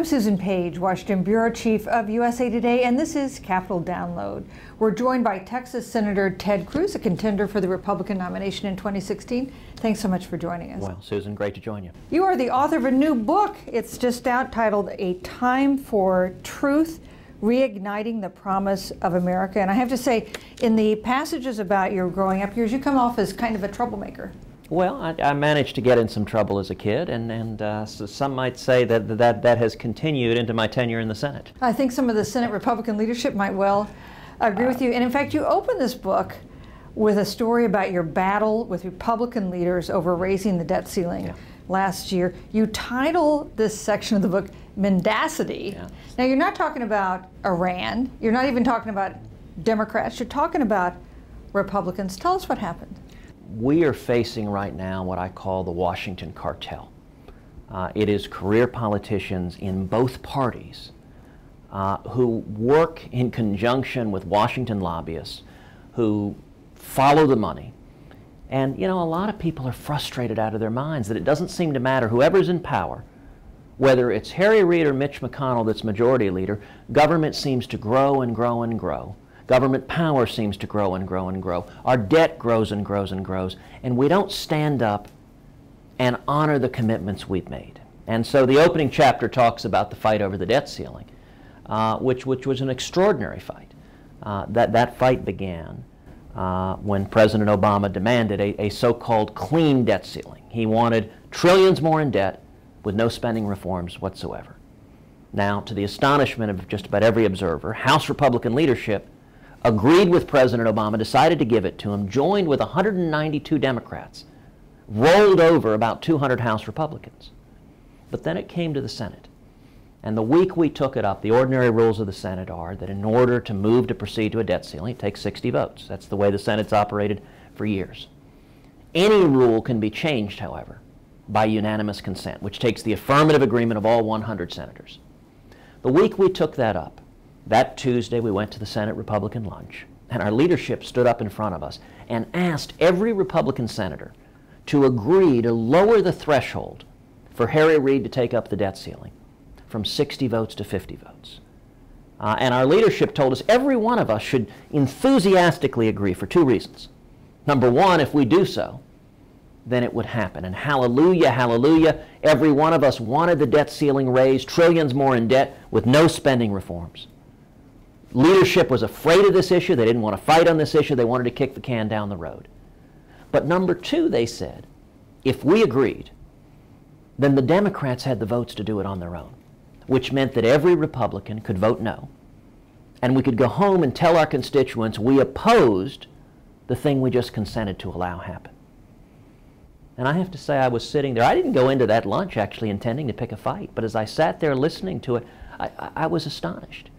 I'm Susan Page, Washington Bureau Chief of USA Today, and this is Capitol Download. We're joined by Texas Senator Ted Cruz, a contender for the Republican nomination in 2016. Thanks so much for joining us. Well, Susan, great to join you. You are the author of a new book. It's just out, titled A Time for Truth, Reigniting the Promise of America. And I have to say, in the passages about your growing up years, you come off as kind of a troublemaker. Well, I managed to get in some trouble as a kid, and so some might say that has continued into my tenure in the Senate. I think some of the Senate Republican leadership might well agree with you. And in fact, you open this book with a story about your battle with Republican leaders over raising the debt ceiling last year. You title this section of the book Mendacity. Yeah. Now, you're not talking about Iran. You're not even talking about Democrats. You're talking about Republicans. Tell us what happened. We are facing right now what I call the Washington cartel. It is career politicians in both parties who work in conjunction with Washington lobbyists who follow the money. And, you know, a lot of people are frustrated out of their minds that it doesn't seem to matter whoever's in power, whether it's Harry Reid or Mitch McConnell that's majority leader, government seems to grow and grow and grow. Government power seems to grow and grow and grow. Our debt grows and grows and grows, and we don't stand up and honor the commitments we've made. And so the opening chapter talks about the fight over the debt ceiling, which was an extraordinary fight. That fight began when President Obama demanded a so-called clean debt ceiling. He wanted trillions more in debt with no spending reforms whatsoever. Now, to the astonishment of just about every observer, House Republican leadership agreed with President Obama, decided to give it to him, joined with 192 Democrats, rolled over about 200 House Republicans. But then it came to the Senate. And the week we took it up, the ordinary rules of the Senate are that in order to move to proceed to a debt ceiling, it takes 60 votes. That's the way the Senate's operated for years. Any rule can be changed, however, by unanimous consent, which takes the affirmative agreement of all 100 senators. The week we took that up, that Tuesday, we went to the Senate Republican lunch, and our leadership stood up in front of us and asked every Republican senator to agree to lower the threshold for Harry Reid to take up the debt ceiling from 60 votes to 50 votes. And our leadership told us every one of us should enthusiastically agree for two reasons. Number one, if we do so, then it would happen. And hallelujah, hallelujah, every one of us wanted the debt ceiling raised, trillions more in debt with no spending reforms. Leadership was afraid of this issue. They didn't want to fight on this issue. They wanted to kick the can down the road. But number two, they said, if we agreed, then the Democrats had the votes to do it on their own, which meant that every Republican could vote no. And we could go home and tell our constituents we opposed the thing we just consented to allow happen. And I have to say, I was sitting there. I didn't go into that lunch actually intending to pick a fight, but as I sat there listening to it, I was astonished.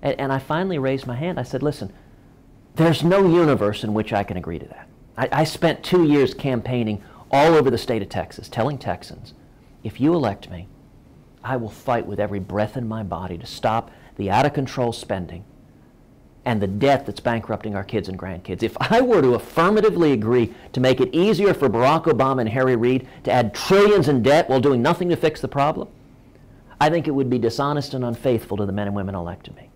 And I finally raised my hand. I said, listen, there's no universe in which I can agree to that. I spent 2 years campaigning all over the state of Texas, telling Texans, if you elect me, I will fight with every breath in my body to stop the out-of-control spending and the debt that's bankrupting our kids and grandkids. If I were to affirmatively agree to make it easier for Barack Obama and Harry Reid to add trillions in debt while doing nothing to fix the problem, I think it would be dishonest and unfaithful to the men and women who elected me.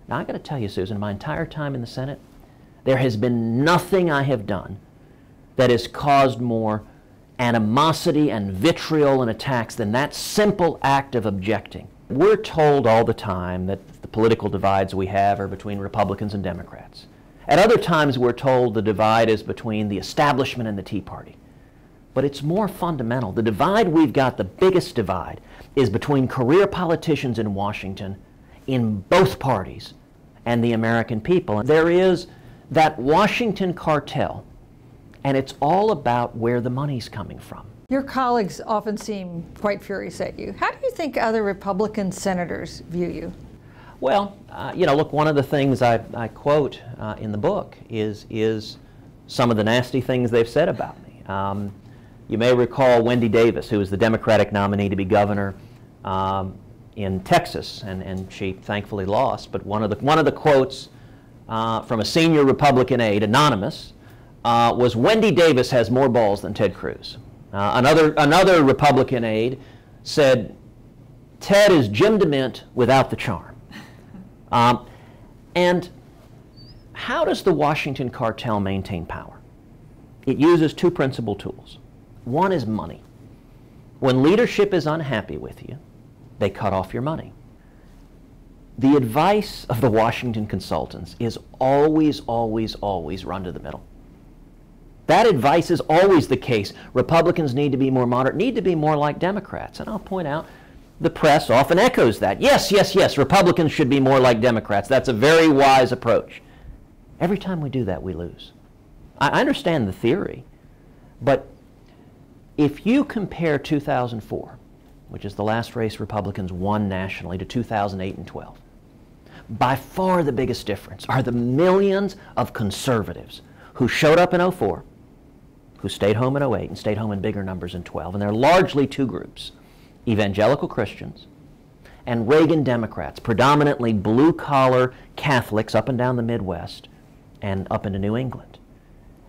Now, I got to tell you, Susan, my entire time in the Senate, there has been nothing I have done that has caused more animosity and vitriol and attacks than that simple act of objecting. We're told all the time that the political divides we have are between Republicans and Democrats. At other times, we're told the divide is between the establishment and the Tea Party. But it's more fundamental. The divide we've got, the biggest divide, is between career politicians in Washington in both parties and the American people. And there is that Washington cartel, and it's all about where the money's coming from. Your colleagues often seem quite furious at you. How do you think other Republican senators view you? Well, you know, look, one of the things I quote in the book is some of the nasty things they've said about me. You may recall Wendy Davis, who was the Democratic nominee to be governor in Texas, and she thankfully lost. But one of the quotes from a senior Republican aide, anonymous, was Wendy Davis has more balls than Ted Cruz. Another Republican aide said Ted is Jim DeMint without the charm. And how does the Washington cartel maintain power? It uses two principal tools. One is money. When leadership is unhappy with you, they cut off your money. The advice of the Washington consultants is always, always, always run to the middle. That advice is always the case. Republicans need to be more moderate, need to be more like Democrats. And I'll point out, the press often echoes that. Yes, yes, yes, Republicans should be more like Democrats. That's a very wise approach. Every time we do that, we lose. I understand the theory, but if you compare 2004, which is the last race Republicans won nationally, to 2008 and 12, by far the biggest difference are the millions of conservatives who showed up in 04, who stayed home in 08 and stayed home in bigger numbers in 12. And they're largely two groups: evangelical Christians and Reagan Democrats, predominantly blue-collar Catholics up and down the Midwest and up into New England.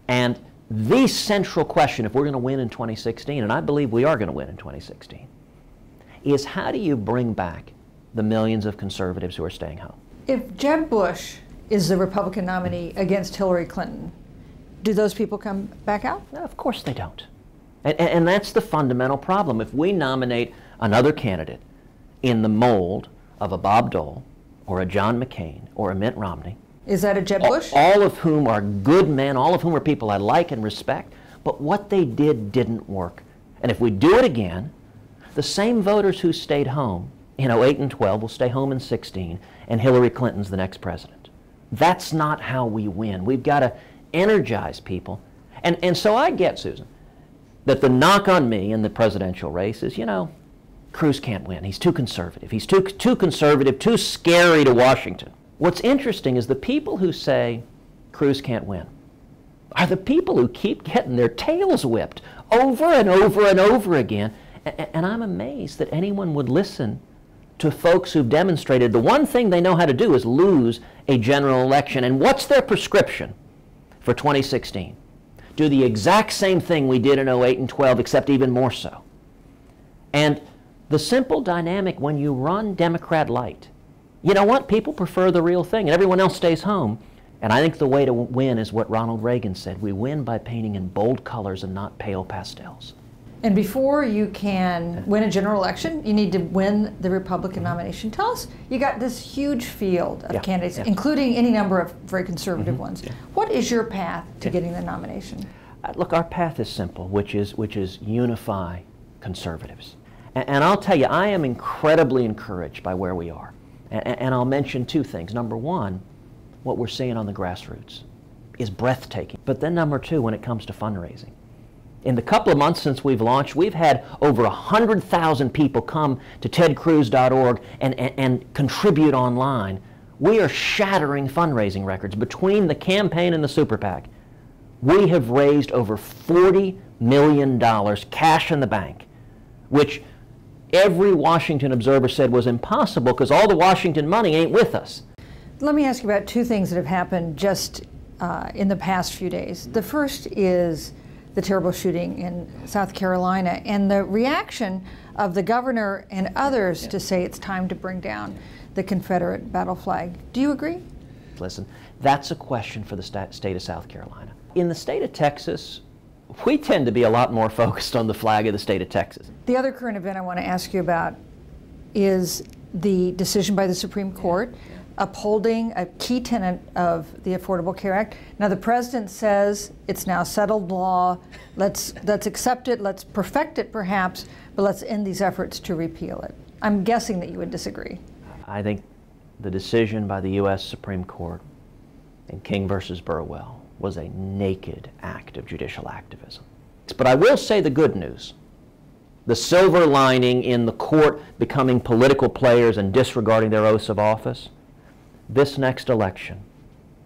And the central question, if we're going to win in 2016, and I believe we are going to win in 2016, is how do you bring back the millions of conservatives who are staying home? If Jeb Bush is the Republican nominee against Hillary Clinton, do those people come back out? No, of course they don't. And that's the fundamental problem. If we nominate another candidate in the mold of a Bob Dole or a John McCain or a Mitt Romney, is that a Jeb Bush? All of whom are good men, all of whom are people I like and respect, but what they did didn't work. And if we do it again, the same voters who stayed home in 08 and 12 will stay home in 16, and Hillary Clinton's the next president. That's not how we win. We've got to energize people. And so I get, Susan, that the knock on me in the presidential race is, Cruz can't win. He's too conservative. He's too conservative, too scary to Washington. What's interesting is the people who say Cruz can't win are the people who keep getting their tails whipped over and over and over again. And I'm amazed that anyone would listen to folks who've demonstrated the one thing they know how to do is lose a general election. And what's their prescription for 2016? Do the exact same thing we did in 08 and 12, except even more so. And the simple dynamic when you run Democrat light, you know what? People prefer the real thing, and everyone else stays home. And I think the way to win is what Ronald Reagan said. We win by painting in bold colors and not pale pastels. And before you can win a general election, you need to win the Republican nomination. Tell us, you got this huge field of candidates, including any number of very conservative ones. What is your path to getting the nomination? Look, our path is simple, which is unify conservatives. And I'll tell you, I am incredibly encouraged by where we are. And I'll mention two things. Number one, what we're seeing on the grassroots is breathtaking. But then number two, when it comes to fundraising. In the couple of months since we've launched, we've had over 100,000 people come to tedcruz.org and contribute online. We are shattering fundraising records. Between the campaign and the super PAC, we have raised over $40 million cash in the bank, which every Washington observer said was impossible because all the Washington money ain't with us. Let me ask you about two things that have happened just in the past few days. The first is the terrible shooting in South Carolina and the reaction of the governor and others to say it's time to bring down the Confederate battle flag. Do you agree? Listen, that's a question for the state of South Carolina. In the state of Texas, we tend to be a lot more focused on the flag of the state of Texas. The other current event I want to ask you about is the decision by the Supreme Court upholding a key tenet of the Affordable Care Act. Now the president says it's now settled law. Let's accept it, let's perfect it perhaps, but let's end these efforts to repeal it. I'm guessing that you would disagree. I think the decision by the U.S. Supreme Court in King versus Burwell was a naked act of judicial activism. But I will say the good news. The silver lining in the court becoming political players and disregarding their oaths of office, this next election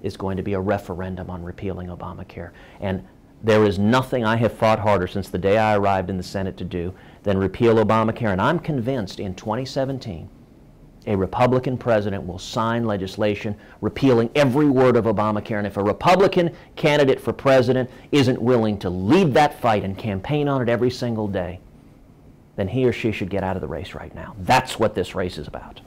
is going to be a referendum on repealing Obamacare. And there is nothing I have fought harder since the day I arrived in the Senate to do than repeal Obamacare. And I'm convinced in 2017, a Republican president will sign legislation repealing every word of Obamacare. And if a Republican candidate for president isn't willing to lead that fight and campaign on it every single day, then he or she should get out of the race right now. That's what this race is about.